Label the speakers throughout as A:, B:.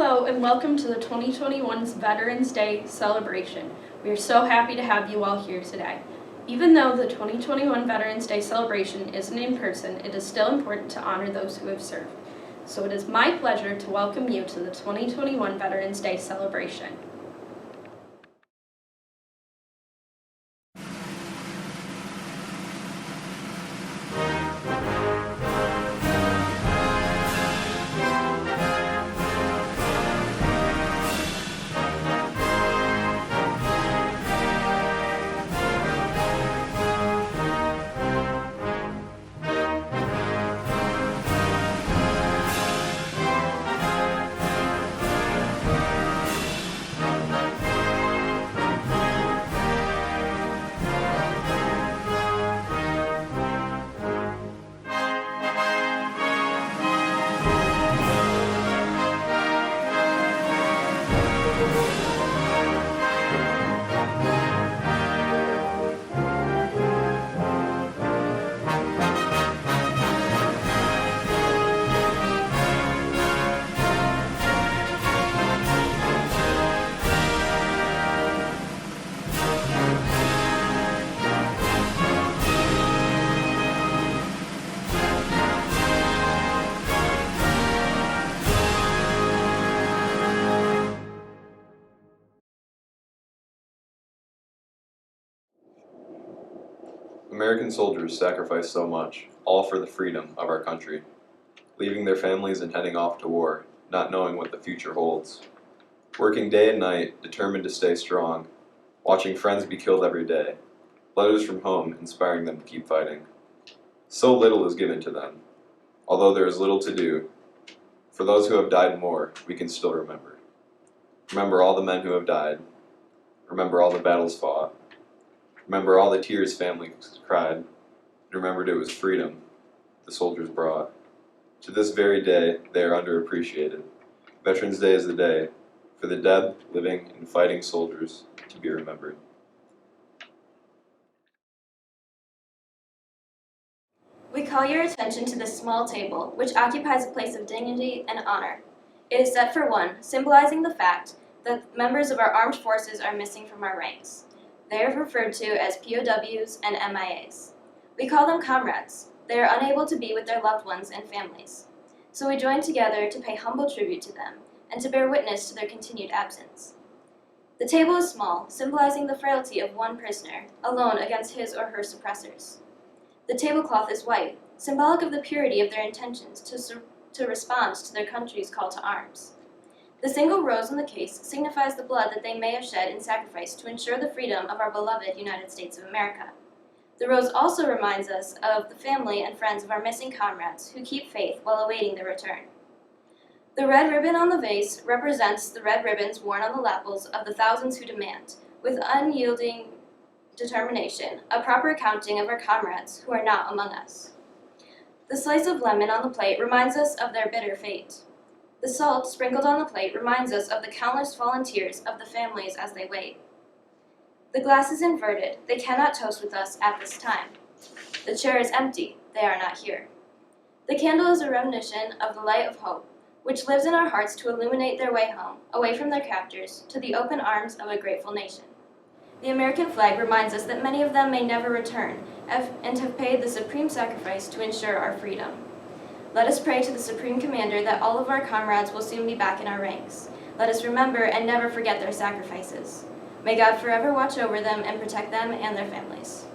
A: Hello and welcome to the 2021's Veterans Day celebration. We are so happy to have you all here today. Even though the 2021 Veterans Day celebration isn't in person, it is still important to honor those who have served. So it is my pleasure to welcome you to the 2021 Veterans Day celebration.
B: American soldiers sacrificed so much, all for the freedom of our country, leaving their families and heading off to war, not knowing what the future holds. Working day and night, determined to stay strong, watching friends be killed every day, letters from home inspiring them to keep fighting. So little is given to them, although there is little to do. For those who have died more, we can still remember. Remember all the men who have died. Remember all the battles fought. Remember all the tears families cried, and remembered it was freedom the soldiers brought. To this very day, they are underappreciated. Veterans Day is the day for the dead, living, and fighting soldiers to be remembered.
C: We call your attention to this small table, which occupies a place of dignity and honor. It is set for one, symbolizing the fact that members of our armed forces are missing from our ranks. They are referred to as POWs and MIAs. We call them comrades. They are unable to be with their loved ones and families. So we join together to pay humble tribute to them and to bear witness to their continued absence. The table is small, symbolizing the frailty of one prisoner, alone against his or her suppressors. The tablecloth is white, symbolic of the purity of their intentions to respond to their country's call to arms. The single rose in the case signifies the blood that they may have shed in sacrifice to ensure the freedom of our beloved United States of America. The rose also reminds us of the family and friends of our missing comrades who keep faith while awaiting their return. The red ribbon on the vase represents the red ribbons worn on the lapels of the thousands who demand, with unyielding determination, a proper accounting of our comrades who are not among us. The slice of lemon on the plate reminds us of their bitter fate. The salt sprinkled on the plate reminds us of the countless volunteers of the families as they wait. The glass is inverted. They cannot toast with us at this time. The chair is empty. They are not here. The candle is a reminiscence of the light of hope, which lives in our hearts to illuminate their way home, away from their captors, to the open arms of a grateful nation. The American flag reminds us that many of them may never return and have paid the supreme sacrifice to ensure our freedom. Let us pray to the Supreme Commander that all of our comrades will soon be back in our ranks. Let us remember and never forget their sacrifices. May God forever watch over them and protect them and their families.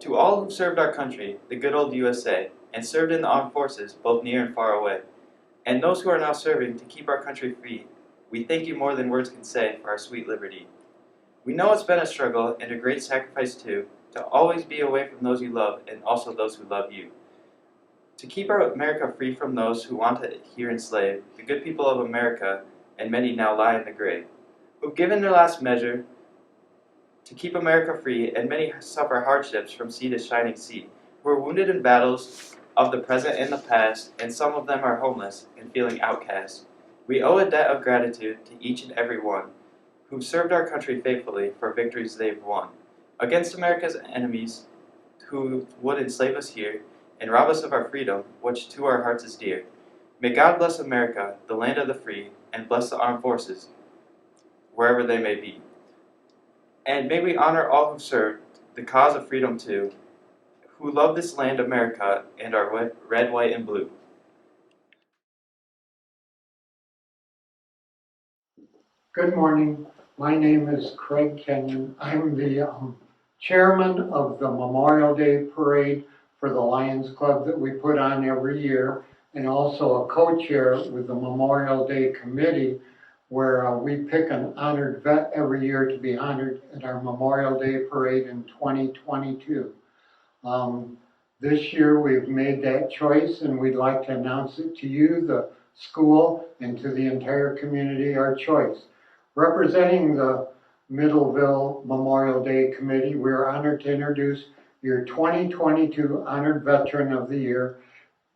D: To all who've served our country, the good old USA, and served in the armed forces, both near and far away, and those who are now serving to keep our country free, we thank you more than words can say for our sweet liberty. We know it's been a struggle and a great sacrifice too, to always be away from those you love and also those who love you. To keep our America free from those who want to here enslave, the good people of America, and many now lie in the grave, who've given their last measure to keep America free, and many suffer hardships from sea to shining sea, who are wounded in battles of the present and the past, and some of them are homeless and feeling outcast. We owe a debt of gratitude to each and every one who've served our country faithfully for victories they've won against America's enemies who would enslave us here and rob us of our freedom, which to our hearts is dear. May God bless America, the land of the free, and bless the armed forces, wherever they may be. And may we honor all who've served the cause of freedom too, who love this land, America, and our red, white, and blue.
E: Good morning. My name is Craig Kenyon. I'm the chairman of the Memorial Day Parade for the Lions Club that we put on every year, and also a co-chair with the Memorial Day Committee, where we pick an honored vet every year to be honored at our Memorial Day Parade in 2022. This year we've made that choice, and we'd like to announce it to you, the school, and to the entire community, our choice. Representing the Middleville Memorial Day Committee, we're honored to introduce your 2022 Honored Veteran of the Year.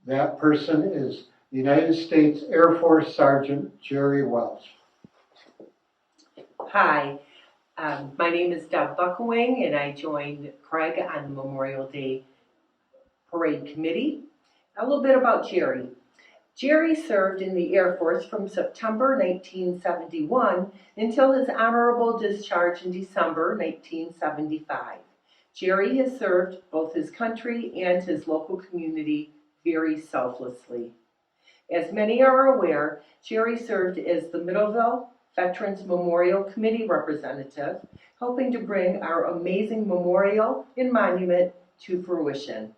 E: That person is United States Air Force Sergeant Jerry Wells.
F: Hi, my name is Deb Buckawing, and I joined Craig on the Memorial Day Parade Committee. A little bit about Jerry. Jerry served in the Air Force from September 1971 until his honorable discharge in December 1975. Jerry has served both his country and his local community very selflessly. As many are aware, Jerry served as the Middleville Veterans Memorial Committee representative, helping to bring our amazing memorial and monument to fruition.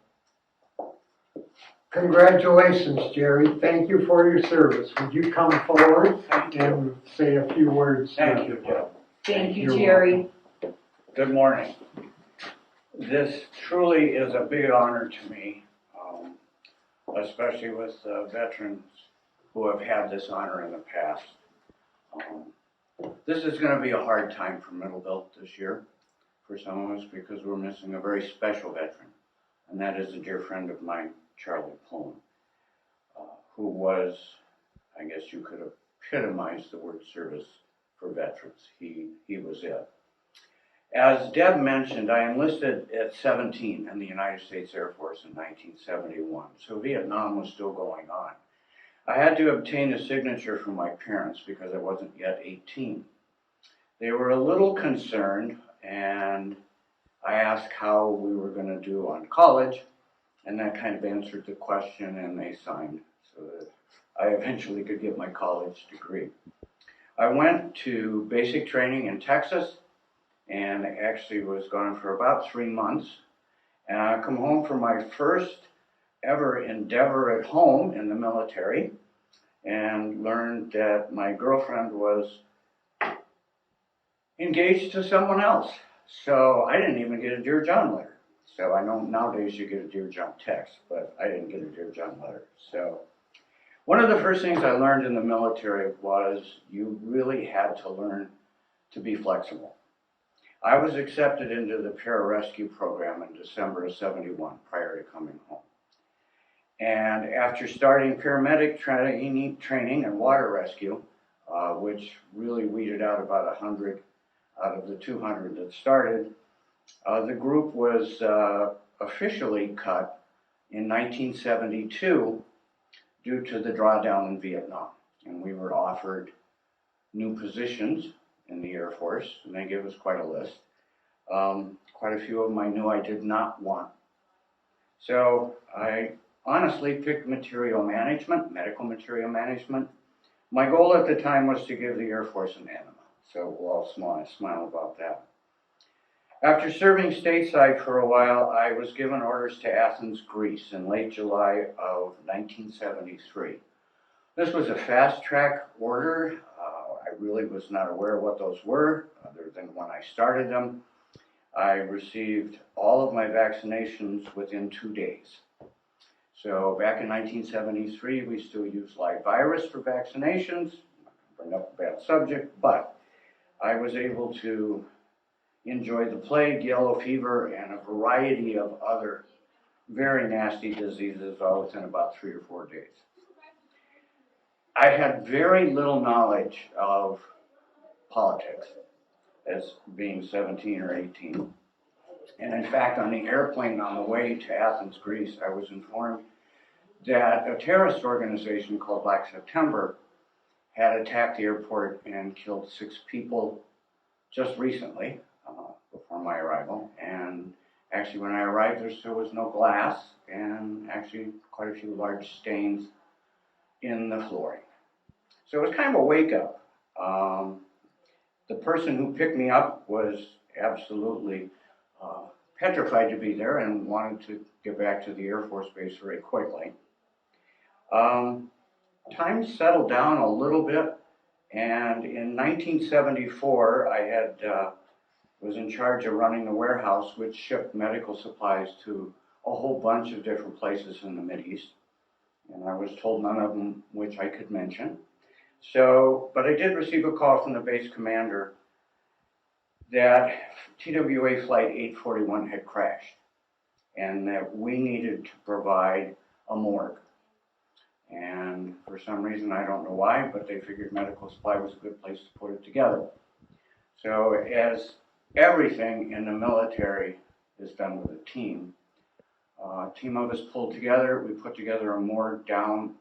E: Congratulations, Jerry. Thank you for your service. Would you come forward and say a few words?
G: Thank you, Deb.
F: Thank you,
E: You're
F: Jerry.
E: welcome.
G: Good morning. This truly is a big honor to me, especially with veterans who have had this honor in the past. This is going to be a hard time for Middleville this year for some of us because we're missing a very special veteran, and that is a dear friend of mine, Charlie Pone, who was, I guess you could epitomize the word service for veterans. He was it. As Deb mentioned, I enlisted at 17 in the United States Air Force in 1971, so Vietnam was still going on. I had to obtain a signature from my parents because I wasn't yet 18. They were a little concerned, and I asked how we were going to do on college, and that kind of answered the question, and they signed so that I eventually could get my college degree. I went to basic training in Texas, and actually was gone for about 3 months. And I come home from my first ever endeavor at home in the military and learned that my girlfriend was engaged to someone else. So I didn't even get a Dear John letter. So I know nowadays you get a Dear John text, but I didn't get a Dear John letter. So one of the first things I learned in the military was you really had to learn to be flexible. I was accepted into the pararescue program in December of '71 prior to coming home. And after starting paramedic training and water rescue, which really weeded out about 100 out of the 200 that started. The group was officially cut in 1972 due to the drawdown in Vietnam. And we were offered new positions in the Air Force, and they gave us quite a list. Quite a few of them I knew I did not want. So I honestly picked material management, medical material management. My goal at the time was to give the Air Force an enema, so we'll all smile about that. After serving stateside for a while, I was given orders to Athens, Greece in late July of 1973. This was a fast-track order. I really was not aware of what those were, other than when I started them. I received all of my vaccinations within 2 days. So back in 1973, we still used live virus for vaccinations. I'm not going to bring up a bad subject, but I was able to enjoy the plague, yellow fever, and a variety of other very nasty diseases all within about 3 or 4 days. I had very little knowledge of politics as being 17 or 18. And in fact, on the airplane on the way to Athens, Greece, I was informed that a terrorist organization called Black September had attacked the airport and killed 6 people just recently, before my arrival. And actually, when I arrived, there still was no glass, and actually quite a few large stains in the flooring. So it was kind of a wake-up. The person who picked me up was absolutely petrified to be there and wanted to get back to the Air Force Base very quickly. Time settled down a little bit, and in 1974, I was in charge of running a warehouse which shipped medical supplies to a whole bunch of different places in the Mideast, and I was told none of them which I could mention. But I did receive a call from the base commander that TWA Flight 841 had crashed and that we needed to provide a morgue. And for some reason, I don't know why, but they figured medical supply was a good place to put it together. So as everything in the military is done with a team of us pulled together. We put together a morgue down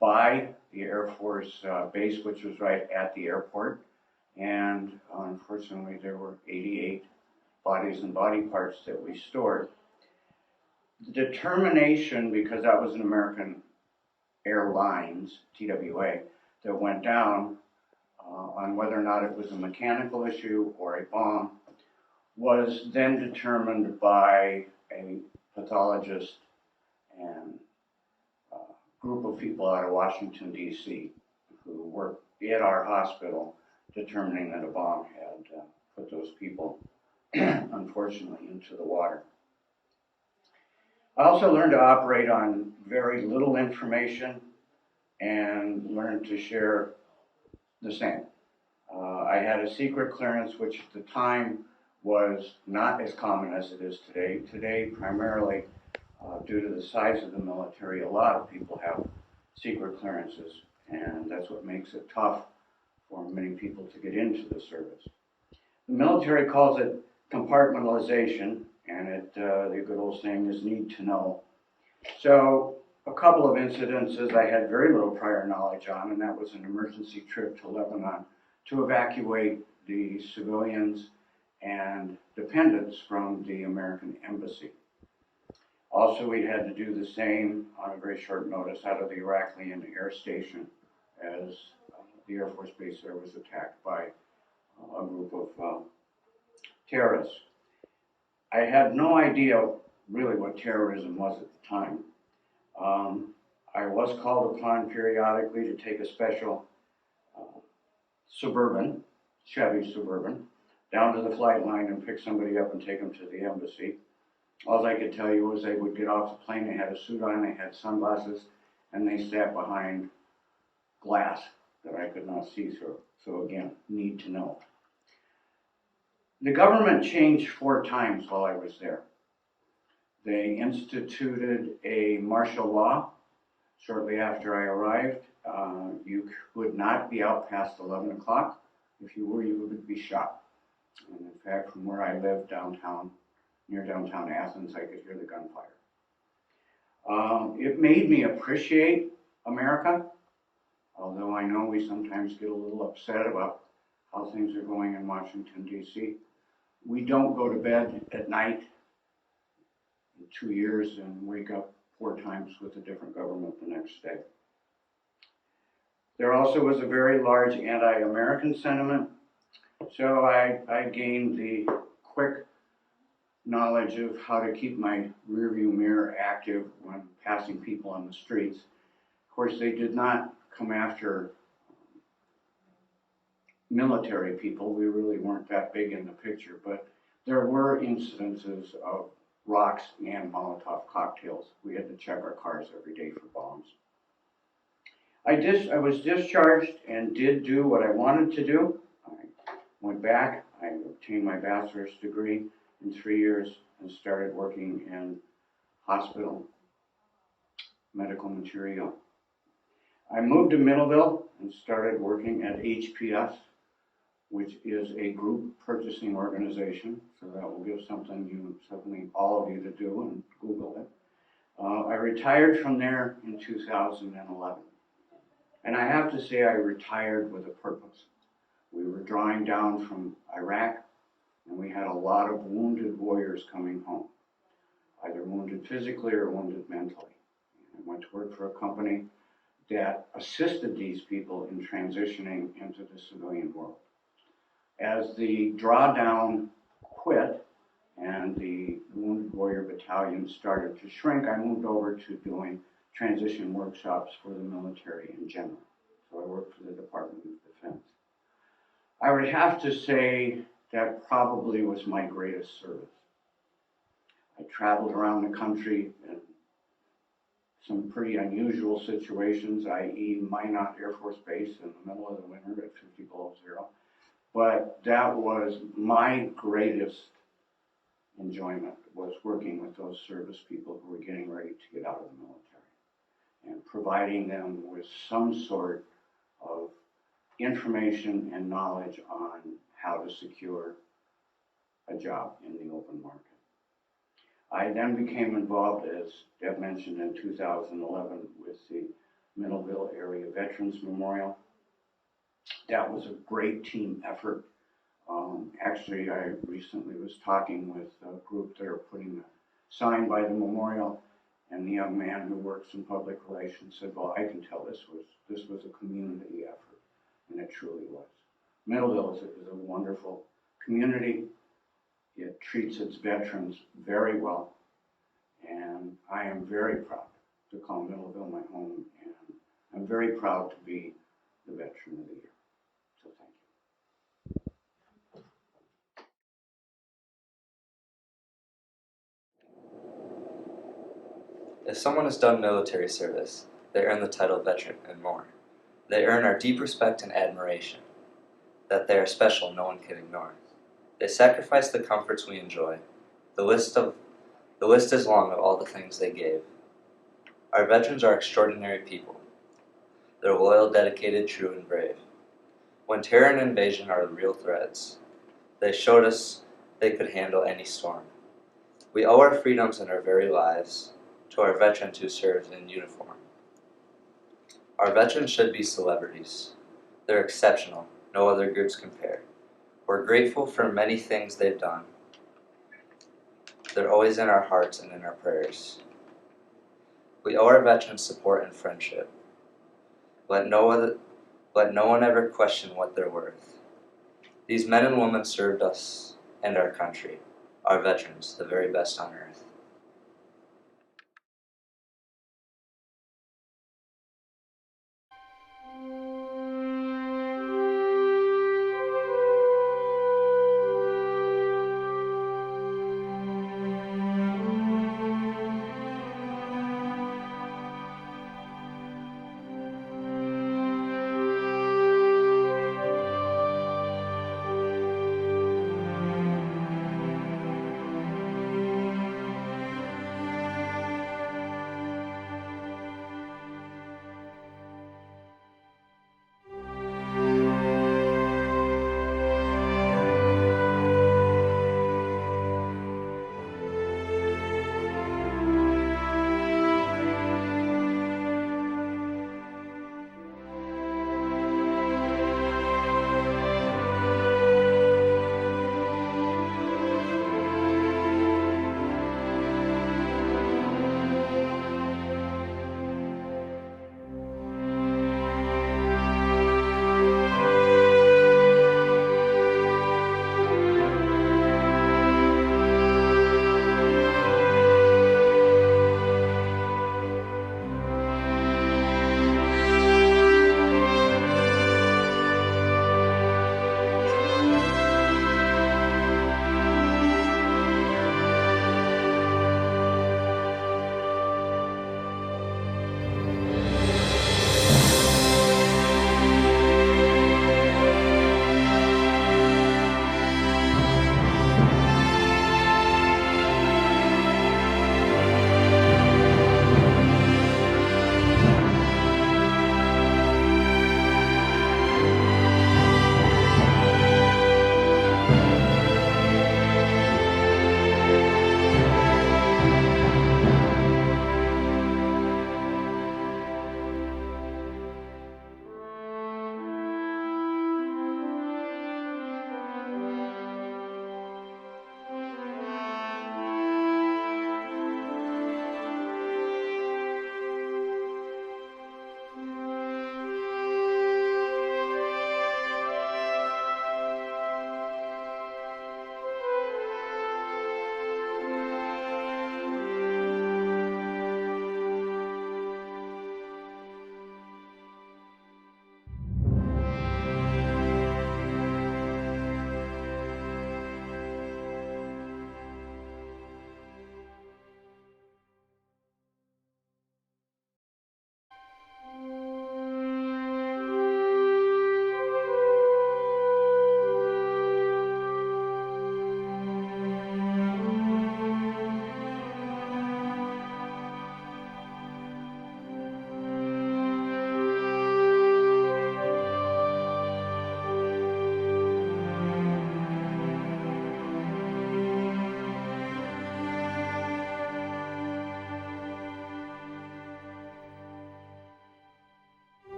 G: by the Air Force base, which was right at the airport. And unfortunately, there were 88 bodies and body parts that we stored. The determination, because that was an American Airlines, TWA, that went down on whether or not it was a mechanical issue or a bomb, was then determined by a pathologist and a group of people out of Washington, D.C., who worked at our hospital, determining that a bomb had put those people, unfortunately, into the water. I also learned to operate on very little information and learned to share the same. I had a secret clearance, which at the time was not as common as it is today. Today, primarily due to the size of the military, a lot of people have secret clearances, and that's what makes it tough for many people to get into the service. The military calls it compartmentalization, and the good old saying is need to know. So a couple of incidences I had very little prior knowledge on, and that was an emergency trip to Lebanon to evacuate the civilians and dependents from the American embassy. Also, we had to do the same on a very short notice out of the Iraqi Air Station as the Air Force Base there was attacked by a group of terrorists. I had no idea really what terrorism was at the time. I was called upon periodically to take a special Chevy Suburban, down to the flight line and pick somebody up and take them to the embassy. All I could tell you was they would get off the plane, they had a suit on, they had sunglasses, and they sat behind glass that I could not see through. So again, need to know. The government changed 4 times while I was there. They instituted a martial law Shortly after I arrived, you could not be out past 11 o'clock. If you were, you would be shot. And in fact, from where I live downtown, near downtown Athens, I could hear the gunfire. It made me appreciate America, although I know we sometimes get a little upset about how things are going in Washington, D.C. We don't go to bed at night in 2 years and wake up 4 times with a different government the next day. There also was a very large anti-American sentiment, so I gained the quick knowledge of how to keep my rearview mirror active when passing people on the streets. Of course, they did not come after military people. We really weren't that big in the picture, but there were incidences of rocks and Molotov cocktails. We had to check our cars every day for bombs. I was discharged and did do what I wanted to do. I went back, I obtained my bachelor's degree in 3 years and started working in hospital medical material. I moved to Middleville and started working at HPS, which is a group purchasing organization, so that will give something all of you to do, and Google it. I retired from there in 2011. And I have to say I retired with a purpose. We were drawing down from Iraq, and we had a lot of wounded warriors coming home, either wounded physically or wounded mentally. I went to work for a company that assisted these people in transitioning into the civilian world. As the drawdown quit and the Wounded Warrior Battalion started to shrink, I moved over to doing transition workshops for the military in general. So I worked for the Department of Defense. I would have to say that probably was my greatest service. I traveled around the country in some pretty unusual situations, i.e. Minot Air Force Base in the middle of the winter at 50 below zero. But that was my greatest enjoyment, was working with those service people who were getting ready to get out of the military and providing them with some sort of information and knowledge on how to secure a job in the open market. I then became involved, as Deb mentioned, in 2011 with the Middleville Area Veterans Memorial. That was a great team effort. Actually, I recently was talking with a group that are putting a sign by the memorial, and the young man who works in public relations said, well, I can tell this was a community effort, and it truly was. Middleville is a wonderful community. It treats its veterans very well, and I am very proud to call Middleville my home, and I'm very proud to be the Veteran of the Year. So thank you.
H: If someone has done military service, they earn the title veteran and more. They earn our deep respect and admiration. That they are special, no one can ignore. They sacrifice the comforts we enjoy. The list is long of all the things they gave. Our veterans are extraordinary people. They're loyal, dedicated, true, and brave. When terror and invasion are the real threats, they showed us they could handle any storm. We owe our freedoms and our very lives to our veterans who served in uniform. Our veterans should be celebrities. They're exceptional. No other groups compare. We're grateful for many things they've done. They're always in our hearts and in our prayers. We owe our veterans support and friendship. Let no one ever question what they're worth. These men and women served us and our country, our veterans, the very best on earth.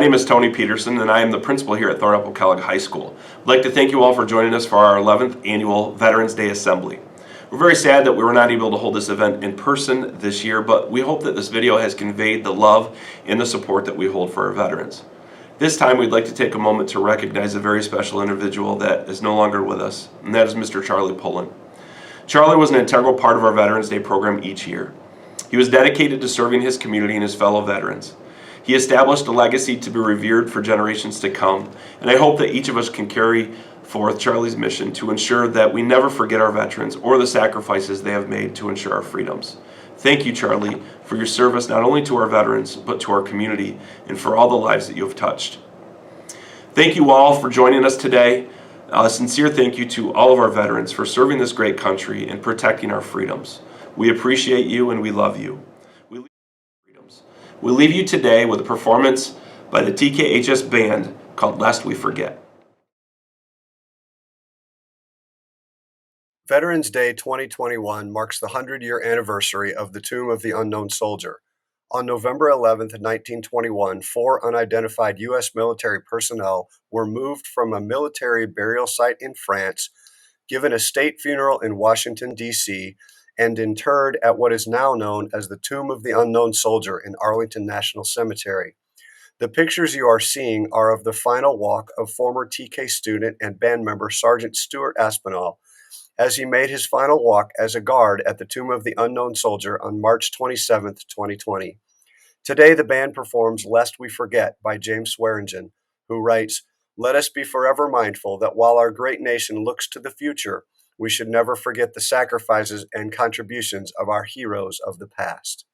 I: name is Tony Peterson, and I am the principal here at Thornapple Kellogg High School. I'd like to thank you all for joining us for our 11th annual Veterans Day Assembly. We're very sad that we were not able to hold this event in person this year, but we hope that this video has conveyed the love and the support that we hold for our veterans. This time, we'd like to take a moment to recognize a very special individual that is no longer with us, and that is Mr. Charlie Pullen. Charlie was an integral part of our Veterans Day program each year. He was dedicated to serving his community and his fellow veterans. He established a legacy to be revered for generations to come, and I hope that each of us can carry forth Charlie's mission to ensure that we never forget our veterans or the sacrifices they have made to ensure our freedoms. Thank you, Charlie, for your service not only to our veterans, but to our community and for all the lives that you have touched. Thank you all for joining us today. A sincere thank you to all of our veterans for serving this great country and protecting our freedoms. We appreciate you and we love you. We leave you today with a performance by the TKHS band called Lest We Forget.
J: Veterans Day 2021 marks the 100-year anniversary of the Tomb of the Unknown Soldier. On November 11, 1921, 4 unidentified U.S. military personnel were moved from a military burial site in France, given a state funeral in Washington, D.C., and interred at what is now known as the Tomb of the Unknown Soldier in Arlington National Cemetery. The pictures you are seeing are of the final walk of former TK student and band member Sergeant Stuart Aspinall, as he made his final walk as a guard at the Tomb of the Unknown Soldier on March 27, 2020. Today, the band performs Lest We Forget by James Swearingen, who writes, "Let us be forever mindful that while our great nation looks to the future, we should never forget the sacrifices and contributions of our heroes of the past."